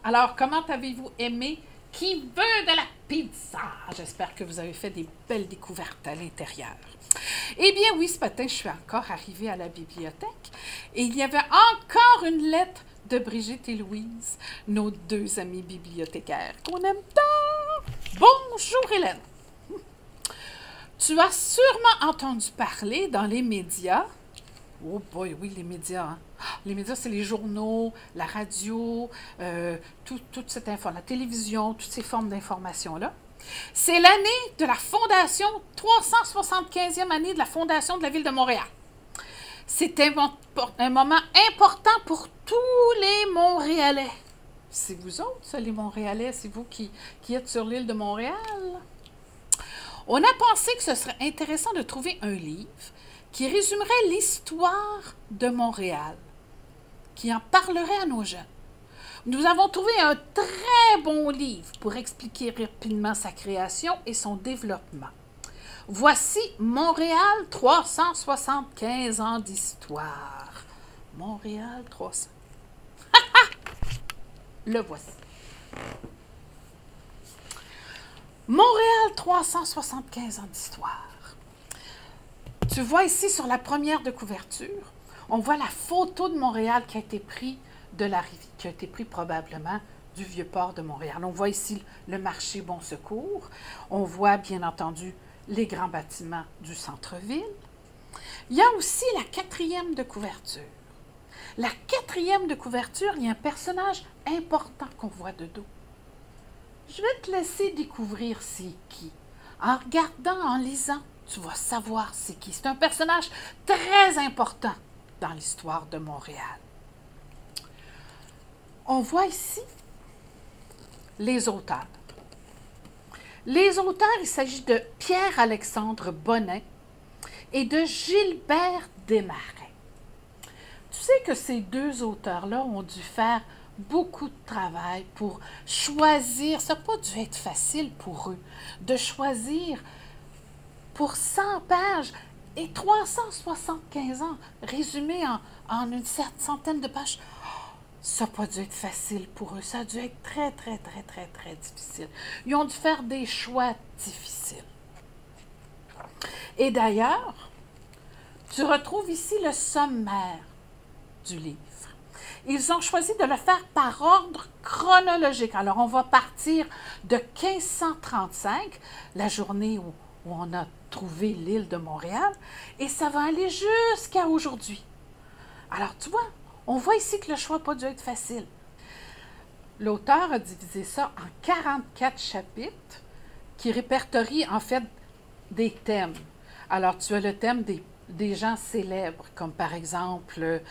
Alors, comment avez-vous aimé Qui veut de la pizza? J'espère que vous avez fait des belles découvertes à l'intérieur. Eh bien oui, ce matin, je suis encore arrivée à la bibliothèque et il y avait encore une lettre de Brigitte et Louise, nos deux amies bibliothécaires qu'on aime tant. Bonjour Hélène. Tu as sûrement entendu parler dans les médias. Oh boy, oui, les médias. Hein? Les médias, c'est les journaux, la radio, toute cette info, la télévision, toutes ces formes d'information-là. C'est l'année de la fondation, 375e année de la fondation de la Ville de Montréal. C'est un moment important pour tous les Montréalais. C'est vous autres, ça, les Montréalais, c'est vous qui êtes sur l'île de Montréal. On a pensé que ce serait intéressant de trouver un livre qui résumerait l'histoire de Montréal, qui en parlerait à nos jeunes. Nous avons trouvé un très bon livre pour expliquer rapidement sa création et son développement. Voici Montréal, 375 ans d'histoire. Montréal, 300. Le voici. Montréal, 375 ans d'histoire. Tu vois ici sur la première de couverture, on voit la photo de Montréal qui a été prise de la rivière, qui a été prise probablement du Vieux-Port de Montréal. On voit ici le marché Bon Secours. On voit bien entendu les grands bâtiments du centre-ville. Il y a aussi la quatrième de couverture. La quatrième de couverture, il y a un personnage important qu'on voit de dos. Je vais te laisser découvrir c'est qui. En regardant, en lisant, tu vas savoir c'est qui. C'est un personnage très important dans l'histoire de Montréal. On voit ici les auteurs. Les auteurs, il s'agit de Pierre-Alexandre Bonnin et de Gilbert Desmarais. Tu sais que ces deux auteurs-là ont dû faire beaucoup de travail pour choisir, ça n'a pas dû être facile pour eux, de choisir pour 100 pages et 375 ans, résumés en une centaine de pages. Ça n'a pas dû être facile pour eux. Ça a dû être très, très, très, très, très difficile. Ils ont dû faire des choix difficiles. Et d'ailleurs, tu retrouves ici le sommaire du livre. Ils ont choisi de le faire par ordre chronologique. Alors, on va partir de 1535, la journée où on a trouvé l'île de Montréal, et ça va aller jusqu'à aujourd'hui. Alors, tu vois, on voit ici que le choix n'a pas dû être facile. L'auteur a divisé ça en 44 chapitres qui répertorient en fait des thèmes. Alors, tu as le thème des gens célèbres, comme par exemple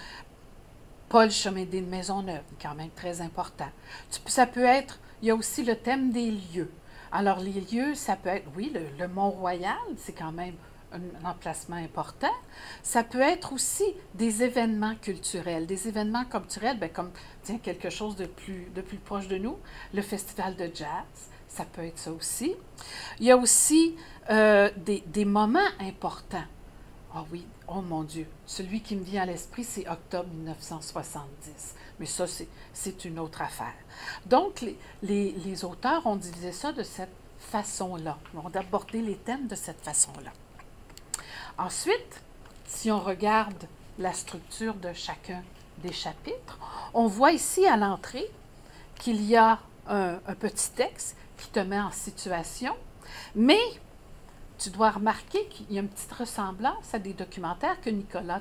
Paul Chemédé de Maisonneuve, quand même très important. Ça peut être, il y a aussi le thème des lieux. Alors, les lieux, ça peut être, oui, le Mont-Royal, c'est quand même un emplacement important. Ça peut être aussi des événements culturels. Des événements culturels, bien, comme tiens, quelque chose de plus proche de nous, le festival de jazz, ça peut être ça aussi. Il y a aussi des moments importants. Ah oui, oh mon Dieu, celui qui me vient à l'esprit, c'est octobre 1970. Mais ça, c'est une autre affaire. Donc, les auteurs ont divisé ça de cette façon-là. Ils ont abordé les thèmes de cette façon-là. Ensuite, si on regarde la structure de chacun des chapitres, on voit ici à l'entrée qu'il y a un petit texte qui te met en situation, mais tu dois remarquer qu'il y a une petite ressemblance à des documentaires que Nicolas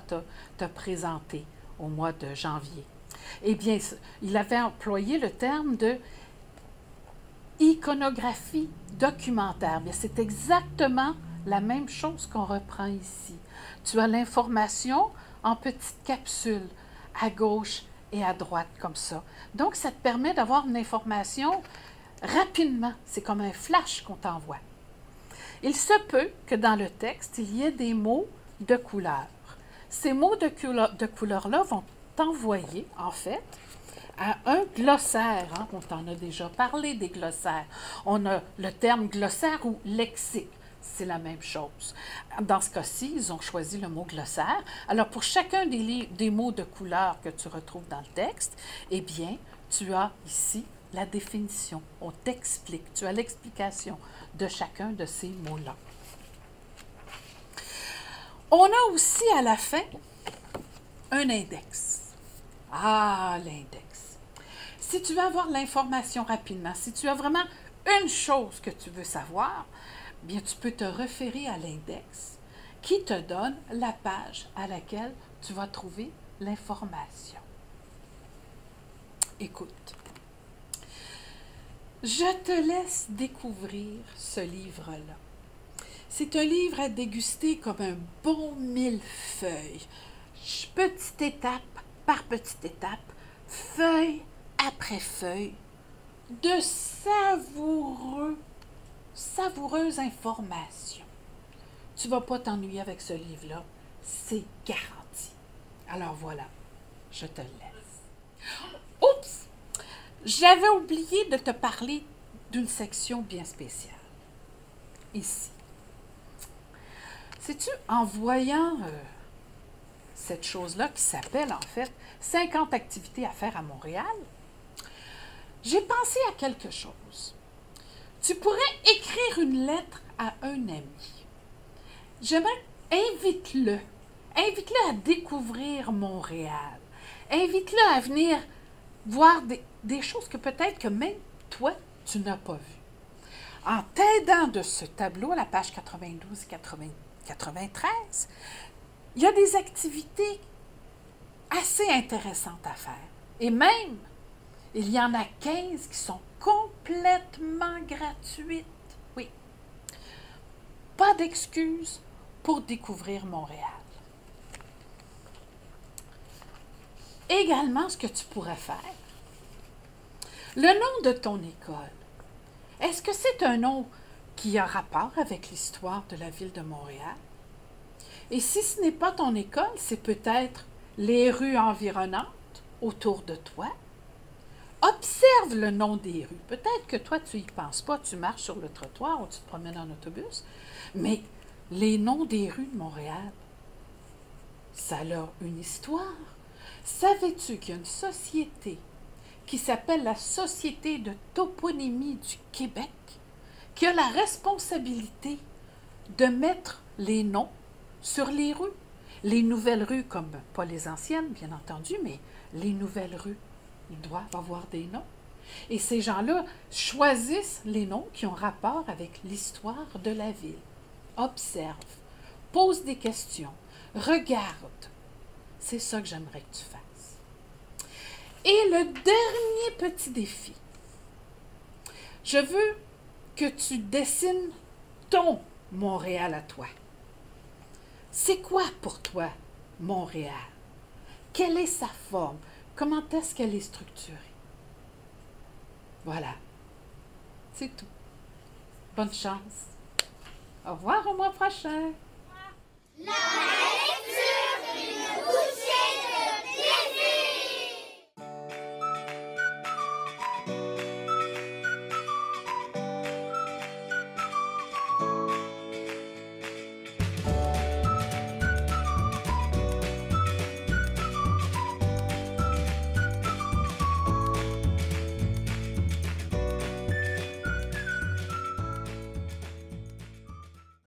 t'a présentés au mois de janvier. Eh bien, il avait employé le terme de iconographie documentaire. Bien, c'est exactement la même chose qu'on reprend ici. Tu as l'information en petites capsules, à gauche et à droite, comme ça. Donc, ça te permet d'avoir une information rapidement. C'est comme un flash qu'on t'envoie. Il se peut que dans le texte, il y ait des mots de couleur. Ces mots de couleur-là vont t'envoyer, en fait, à un glossaire. Hein? On t'en a déjà parlé des glossaires. On a le terme glossaire ou lexique. C'est la même chose. Dans ce cas-ci, ils ont choisi le mot glossaire. Alors, pour chacun des mots de couleur que tu retrouves dans le texte, eh bien, tu as ici la définition, on t'explique, tu as l'explication de chacun de ces mots-là. On a aussi à la fin un index. Ah, l'index. Si tu veux avoir l'information rapidement, si tu as vraiment une chose que tu veux savoir, bien tu peux te référer à l'index qui te donne la page à laquelle tu vas trouver l'information. Écoute, je te laisse découvrir ce livre-là. C'est un livre à déguster comme un bon millefeuille, petite étape par petite étape, feuille après feuille, de savoureuses informations. Tu ne vas pas t'ennuyer avec ce livre-là, c'est garanti. Alors voilà, je te le laisse. Oups! J'avais oublié de te parler d'une section bien spéciale. Ici. Sais-tu, en voyant cette chose-là qui s'appelle en fait 50 activités à faire à Montréal, j'ai pensé à quelque chose. Tu pourrais écrire une lettre à un ami. J'aimerais, invite-le. Invite-le à découvrir Montréal. Invite-le à venir voir des choses que peut-être que même toi, tu n'as pas vues. En t'aidant de ce tableau, à la page 92 et 93, il y a des activités assez intéressantes à faire. Et même, il y en a 15 qui sont complètement gratuites. Oui. Pas d'excuses pour découvrir Montréal. Également, ce que tu pourrais faire, le nom de ton école. Est-ce que c'est un nom qui a rapport avec l'histoire de la ville de Montréal? Et si ce n'est pas ton école, c'est peut-être les rues environnantes autour de toi. Observe le nom des rues. Peut-être que toi, tu n'y penses pas, tu marches sur le trottoir ou tu te promènes en autobus, mais les noms des rues de Montréal, ça a une histoire. Savais-tu qu'il y a une société qui s'appelle la Société de toponymie du Québec, qui a la responsabilité de mettre les noms sur les rues? Les nouvelles rues, comme pas les anciennes, bien entendu, mais les nouvelles rues, ils doivent avoir des noms. Et ces gens-là choisissent les noms qui ont rapport avec l'histoire de la ville. Observe, pose des questions, regarde. C'est ça que j'aimerais que tu fasses. Et le dernier petit défi, je veux que tu dessines ton Montréal à toi. C'est quoi pour toi Montréal? Quelle est sa forme? Comment est-ce qu'elle est structurée? Voilà, c'est tout. Bonne chance. Au revoir au mois prochain.